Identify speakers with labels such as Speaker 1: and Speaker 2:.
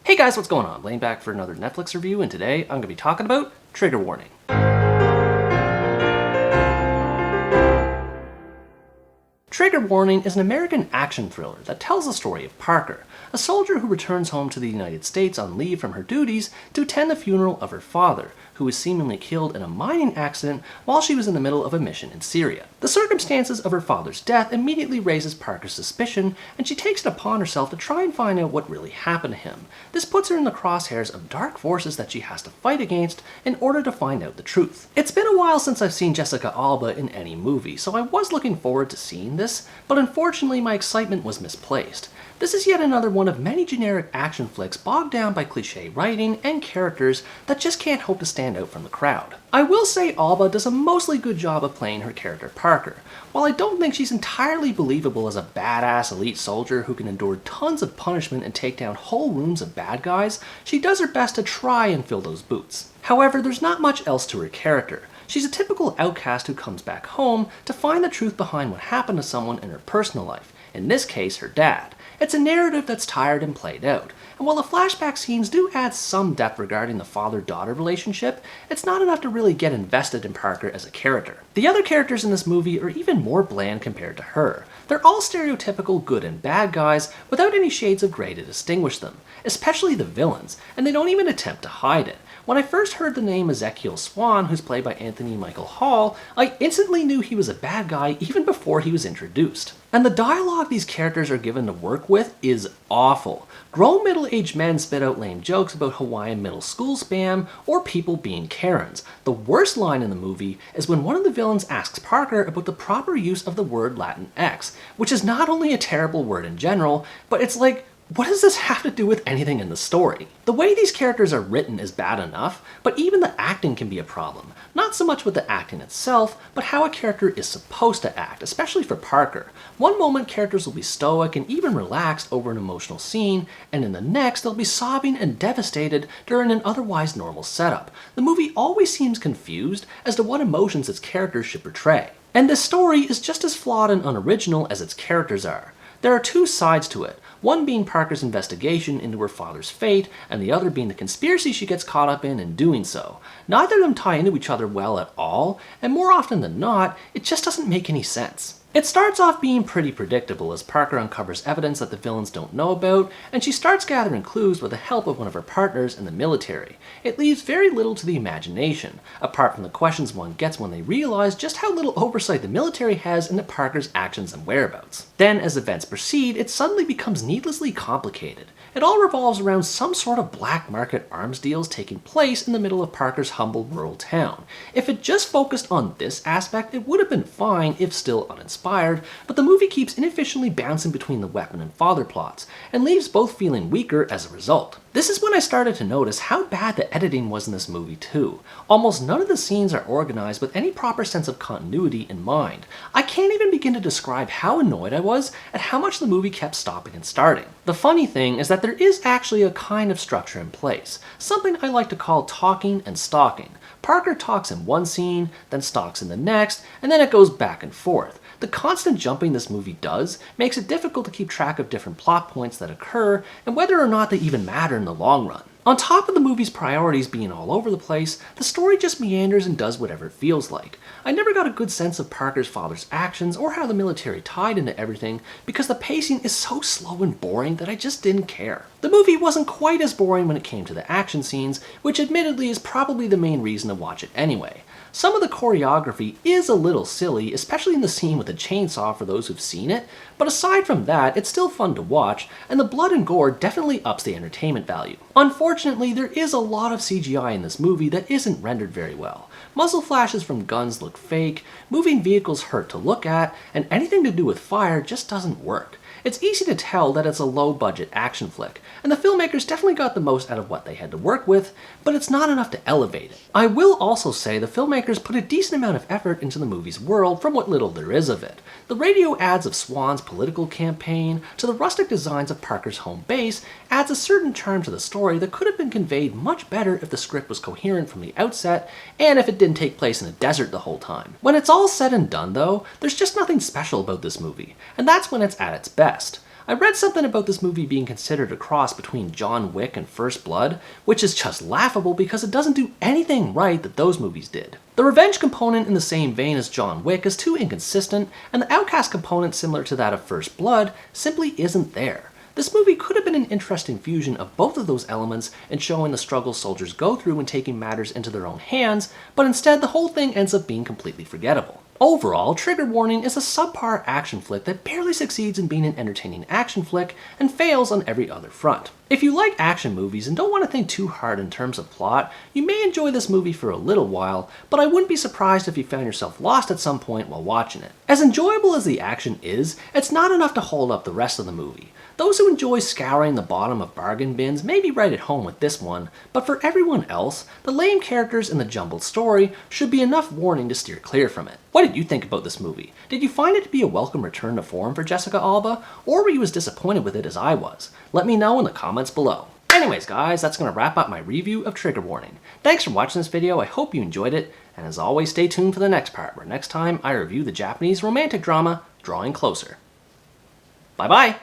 Speaker 1: Hey guys, what's going on? Laying back for another Netflix review, and today I'm going to be talking about Trigger Warning. Trigger Warning is an American action thriller that tells the story of Parker, a soldier who returns home to the United States on leave from her duties to attend the funeral of her father, who was seemingly killed in a mining accident while she was in the middle of a mission in Syria. The circumstances of her father's death immediately raises Parker's suspicion, and she takes it upon herself to try and find out what really happened to him. This puts her in the crosshairs of dark forces that she has to fight against in order to find out the truth. It's been a while since I've seen Jessica Alba in any movie, so I was looking forward to seeing this, but unfortunately my excitement was misplaced. This is yet another one of many generic action flicks bogged down by cliché writing and characters that just can't hope to stand out from the crowd. I will say Alba does a mostly good job of playing her character Parker. While I don't think she's entirely believable as a badass elite soldier who can endure tons of punishment and take down whole rooms of bad guys, she does her best to try and fill those boots. However, there's not much else to her character. She's a typical outcast who comes back home to find the truth behind what happened to someone in her personal life, in this case her dad. It's a narrative that's tired and played out, and while the flashback scenes do add some depth regarding the father-daughter relationship, it's not enough to really get invested in Parker as a character. The other characters in this movie are even more bland compared to her. They're all stereotypical good and bad guys without any shades of grey to distinguish them, especially the villains, and they don't even attempt to hide it. When I first heard the name Ezekiel Swan, who's played by Anthony Michael Hall, I instantly knew he was a bad guy even before he was introduced. And the dialogue these characters are given to work with is awful. Grown middle-aged men spit out lame jokes about Hawaiian middle school spam or people being Karens. The worst line in the movie is when one of the villains asks Parker about the proper use of the word Latin X, which is not only a terrible word in general, but it's like, what does this have to do with anything in the story? The way these characters are written is bad enough, but even the acting can be a problem. Not so much with the acting itself, but how a character is supposed to act, especially for Parker. One moment characters will be stoic and even relaxed over an emotional scene, and in the next they'll be sobbing and devastated during an otherwise normal setup. The movie always seems confused as to what emotions its characters should portray. And this story is just as flawed and unoriginal as its characters are. There are two sides to it, one being Parker's investigation into her father's fate, and the other being the conspiracy she gets caught up in doing so. Neither of them tie into each other well at all, and more often than not, it just doesn't make any sense. It starts off being pretty predictable as Parker uncovers evidence that the villains don't know about, and she starts gathering clues with the help of one of her partners in the military. It leaves very little to the imagination, apart from the questions one gets when they realize just how little oversight the military has into Parker's actions and whereabouts. Then, as events proceed, it suddenly becomes needlessly complicated. It all revolves around some sort of black market arms deals taking place in the middle of Parker's humble rural town. If it just focused on this aspect, it would have been fine if still uninspired, but the movie keeps inefficiently bouncing between the weapon and father plots, and leaves both feeling weaker as a result. This is when I started to notice how bad the editing was in this movie too. Almost none of the scenes are organized with any proper sense of continuity in mind. I can't even begin to describe how annoyed I was at how much the movie kept stopping and starting. The funny thing is that there is actually a kind of structure in place, something I like to call talking and stalking. Parker talks in one scene, then stalks in the next, and then it goes back and forth. The constant jumping this movie does makes it difficult to keep track of different plot points that occur and whether or not they even matter in the long run. On top of the movie's priorities being all over the place, the story just meanders and does whatever it feels like. I never got a good sense of Parker's father's actions or how the military tied into everything because the pacing is so slow and boring that I just didn't care. The movie wasn't quite as boring when it came to the action scenes, which admittedly is probably the main reason to watch it anyway. Some of the choreography is a little silly, especially in the scene with the chainsaw for those who've seen it, but aside from that, it's still fun to watch, and the blood and gore definitely ups the entertainment value. Unfortunately, there is a lot of CGI in this movie that isn't rendered very well. Muzzle flashes from guns look fake, moving vehicles hurt to look at, and anything to do with fire just doesn't work. It's easy to tell that it's a low-budget action flick, and the filmmakers definitely got the most out of what they had to work with, but it's not enough to elevate it. I will also say the filmmakers put a decent amount of effort into the movie's world from what little there is of it. The radio ads of Swan's political campaign to the rustic designs of Parker's home base adds a certain charm to the story that could have been conveyed much better if the script was coherent from the outset and if it didn't take place in a desert the whole time. When it's all said and done though, there's just nothing special about this movie, and that's when it's at its best. I read something about this movie being considered a cross between John Wick and First Blood, which is just laughable because it doesn't do anything right that those movies did. The revenge component in the same vein as John Wick is too inconsistent, and the outcast component similar to that of First Blood simply isn't there. This movie could have been an interesting fusion of both of those elements in showing the struggles soldiers go through when taking matters into their own hands, but instead the whole thing ends up being completely forgettable. Overall, Trigger Warning is a subpar action flick that barely succeeds in being an entertaining action flick and fails on every other front. If you like action movies and don't want to think too hard in terms of plot, you may enjoy this movie for a little while, but I wouldn't be surprised if you found yourself lost at some point while watching it. As enjoyable as the action is, it's not enough to hold up the rest of the movie. Those who enjoy scouring the bottom of bargain bins may be right at home with this one, but for everyone else, the lame characters in the jumbled story should be enough warning to steer clear from it. What did you think about this movie? Did you find it to be a welcome return to form for Jessica Alba, or were you as disappointed with it as I was? Let me know in the comments below. Anyways guys, that's going to wrap up my review of Trigger Warning. Thanks for watching this video, I hope you enjoyed it, and as always stay tuned for the next part, where next time I review the Japanese romantic drama, Drawing Closer. Bye bye!